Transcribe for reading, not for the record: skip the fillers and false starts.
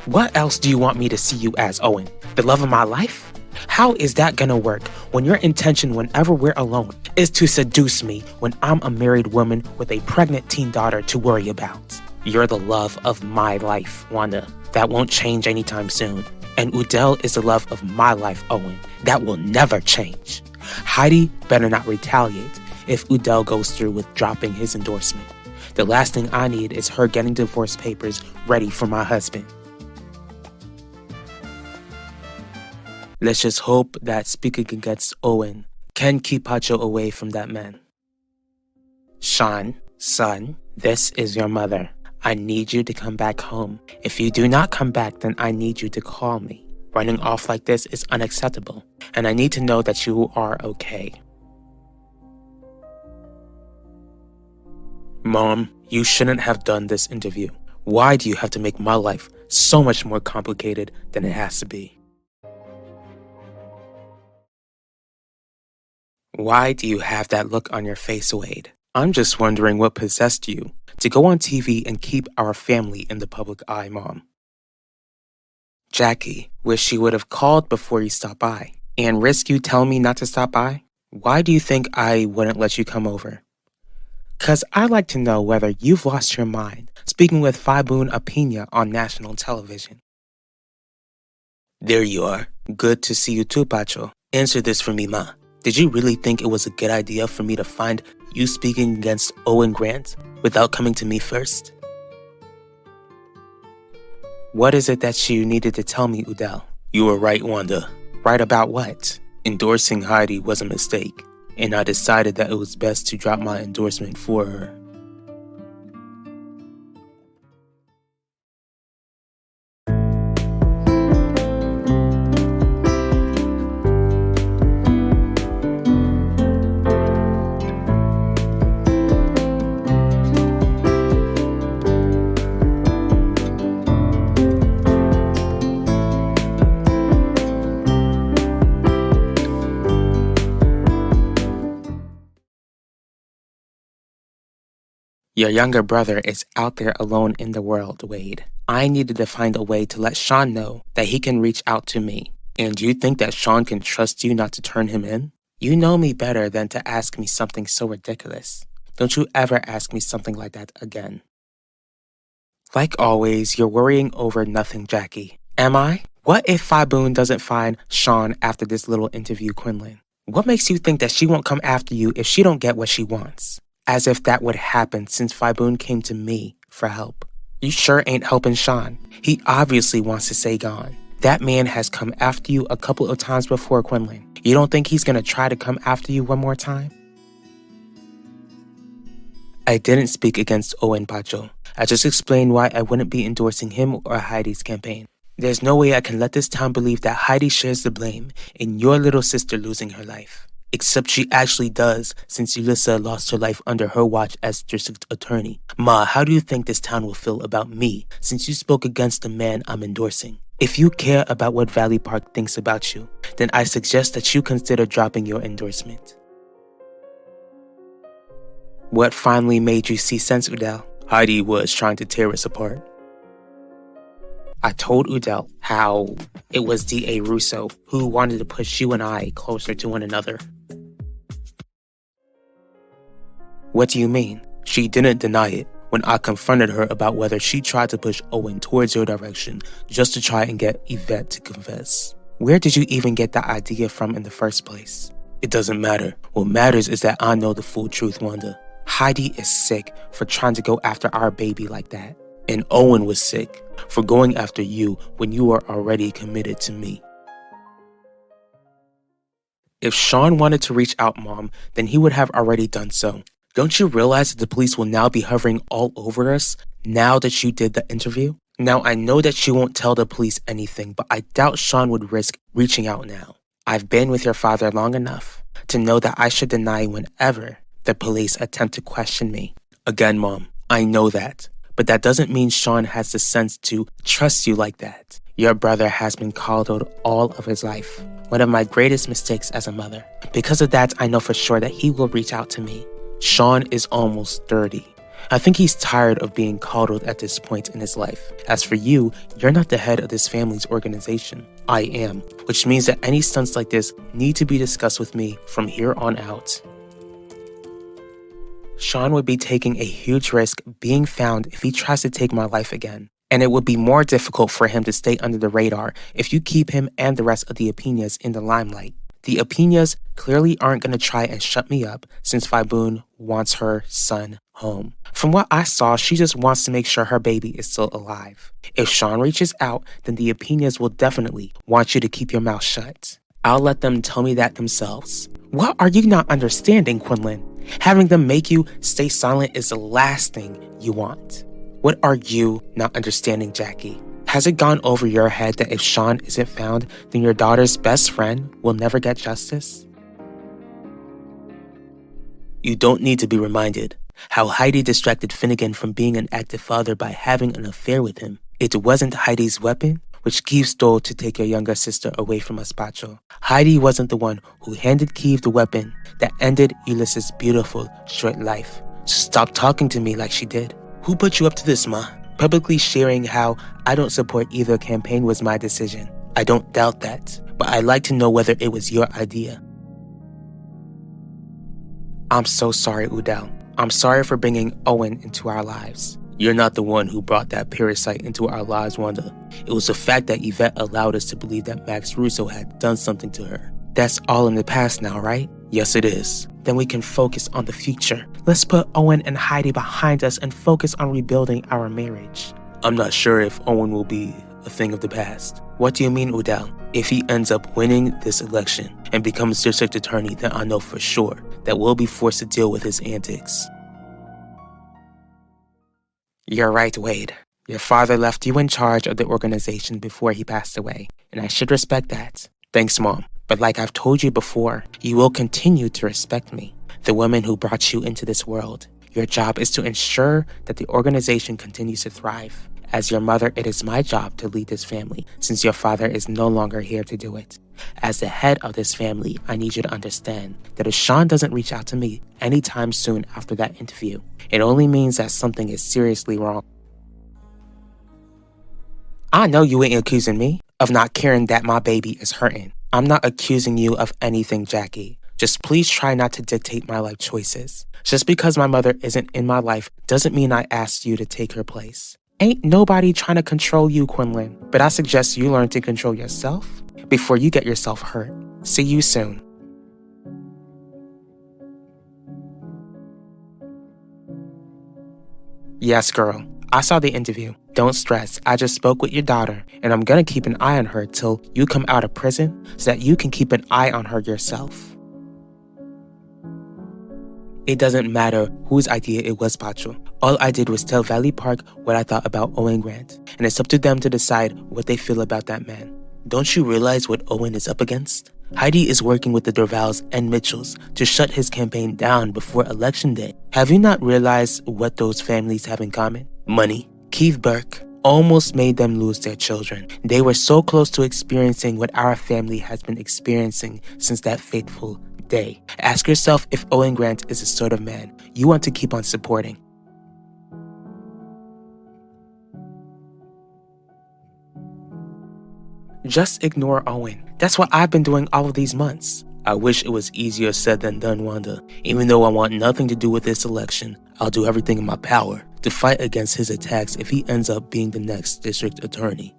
What else do you want me to see you as, Owen? The love of my life? How is that gonna work when your intention whenever we're alone is to seduce me when I'm a married woman with a pregnant teen daughter to worry about? You're the love of my life, Wanda. That won't change anytime soon. And Udell is the love of my life, Owen. That will never change. Heidi better not retaliate if Udell goes through with dropping his endorsement. The last thing I need is her getting divorce papers ready for my husband. Let's just hope that speaking against Owen can keep Pacho away from that man. Sean, son, this is your mother. I need you to come back home. If you do not come back, then I need you to call me. Running off like this is unacceptable, and I need to know that you are okay. Mom, you shouldn't have done this interview. Why do you have to make my life so much more complicated than it has to be? Why do you have that look on your face, Wade? I'm just wondering what possessed you to go on TV and keep our family in the public eye, Mom. Jackie, wish she would have called before you stopped by and risk you telling me not to stop by? Why do you think I wouldn't let you come over? 'Cause I'd like to know whether you've lost your mind speaking with Fibun Apina on national television. There you are. Good to see you too, Pacho. Answer this for me, Ma. Did you really think it was a good idea for me to find you speaking against Owen Grant without coming to me first? What is it that you needed to tell me, Udell? You were right, Wanda. Right about what? Endorsing Heidi was a mistake, and I decided that it was best to drop my endorsement for her. Your younger brother is out there alone in the world, Wade. I needed to find a way to let Sean know that he can reach out to me. And you think that Sean can trust you not to turn him in? You know me better than to ask me something so ridiculous. Don't you ever ask me something like that again. Like always, you're worrying over nothing, Jackie. Am I? What if Fibun doesn't find Sean after this little interview, Quinlan? What makes you think that she won't come after you if she don't get what she wants? As if that would happen since Fibun came to me for help. You sure ain't helping Sean. He obviously wants to stay gone. That man has come after you a couple of times before, Quinlan. You don't think he's gonna try to come after you one more time? I didn't speak against Owen, Pacho. I just explained why I wouldn't be endorsing him or Heidi's campaign. There's no way I can let this town believe that Heidi shares the blame in your little sister losing her life. Except she actually does, since Ulissa lost her life under her watch as district attorney. Ma, how do you think this town will feel about me, since you spoke against the man I'm endorsing? If you care about what Valley Park thinks about you, then I suggest that you consider dropping your endorsement. What finally made you see sense, Udell? Heidi was trying to tear us apart. I told Udell how it was D.A. Russo who wanted to push you and I closer to one another. What do you mean? She didn't deny it when I confronted her about whether she tried to push Owen towards your direction just to try and get Yvette to confess. Where did you even get that idea from in the first place? It doesn't matter. What matters is that I know the full truth, Wanda. Heidi is sick for trying to go after our baby like that. And Owen was sick for going after you when you were already committed to me. If Sean wanted to reach out, Mom, then he would have already done so. Don't you realize that the police will now be hovering all over us now that you did the interview? Now, I know that you won't tell the police anything, but I doubt Sean would risk reaching out now. I've been with your father long enough to know that I should deny whenever the police attempt to question me. Again, Mom, I know that, but that doesn't mean Sean has the sense to trust you like that. Your brother has been coddled all of his life, one of my greatest mistakes as a mother. Because of that, I know for sure that he will reach out to me. Sean is almost 30. I think he's tired of being coddled at this point in his life. As for you, you're not the head of this family's organization. I am, which means that any stunts like this need to be discussed with me from here on out. Sean would be taking a huge risk being found if he tries to take my life again. And it would be more difficult for him to stay under the radar if you keep him and the rest of the Apinas in the limelight. The Apinas clearly aren't going to try and shut me up since Viboon wants her son home. From what I saw, she just wants to make sure her baby is still alive. If Sean reaches out, then the Apinas will definitely want you to keep your mouth shut. I'll let them tell me that themselves. What are you not understanding, Quinlan? Having them make you stay silent is the last thing you want. What are you not understanding, Jackie? Has it gone over your head that if Sean isn't found, then your daughter's best friend will never get justice? You don't need to be reminded how Heidi distracted Finnegan from being an active father by having an affair with him. It wasn't Heidi's weapon, which Keith stole to take your younger sister away from us, Pacho. Heidi wasn't the one who handed Keith the weapon that ended Ulysses' beautiful, short life. So stop talking to me like she did. Who put you up to this, Ma? Publicly sharing how I don't support either campaign was my decision. I don't doubt that, but I'd like to know whether it was your idea. I'm so sorry, Udell. I'm sorry for bringing Owen into our lives. You're not the one who brought that parasite into our lives, Wanda. It was the fact that Yvette allowed us to believe that Max Russo had done something to her. That's all in the past now, right? Yes, it is. Then we can focus on the future. Let's put Owen and Heidi behind us and focus on rebuilding our marriage. I'm not sure if Owen will be a thing of the past. What do you mean, Udell? If he ends up winning this election and becomes district attorney, then I know for sure that we'll be forced to deal with his antics. You're right, Wade. Your father left you in charge of the organization before he passed away, and I should respect that. Thanks, Mom. But like I've told you before, you will continue to respect me, the woman who brought you into this world. Your job is to ensure that the organization continues to thrive. As your mother, it is my job to lead this family, since your father is no longer here to do it. As the head of this family, I need you to understand that if Sean doesn't reach out to me anytime soon after that interview, it only means that something is seriously wrong. I know you ain't accusing me of not caring that my baby is hurting. I'm not accusing you of anything, Jackie. Just please try not to dictate my life choices. Just because my mother isn't in my life doesn't mean I asked you to take her place. Ain't nobody trying to control you, Quinlan, but I suggest you learn to control yourself before you get yourself hurt. See you soon. Yes, girl. I saw the interview. Don't stress. I just spoke with your daughter, and I'm gonna keep an eye on her till you come out of prison so that you can keep an eye on her yourself. It doesn't matter whose idea it was, Pacho. All I did was tell Valley Park what I thought about Owen Grant, and it's up to them to decide what they feel about that man. Don't you realize what Owen is up against? Heidi is working with the Dorvals and Mitchells to shut his campaign down before Election Day. Have you not realized what those families have in common? Money. Keith Burke almost made them lose their children. They were so close to experiencing what our family has been experiencing since that fateful day. Ask yourself if Owen Grant is the sort of man you want to keep on supporting. Just ignore Owen. That's what I've been doing all of these months. I wish it was easier said than done, Wanda. Even though I want nothing to do with this election, I'll do everything in my power to fight against his attacks if he ends up being the next district attorney.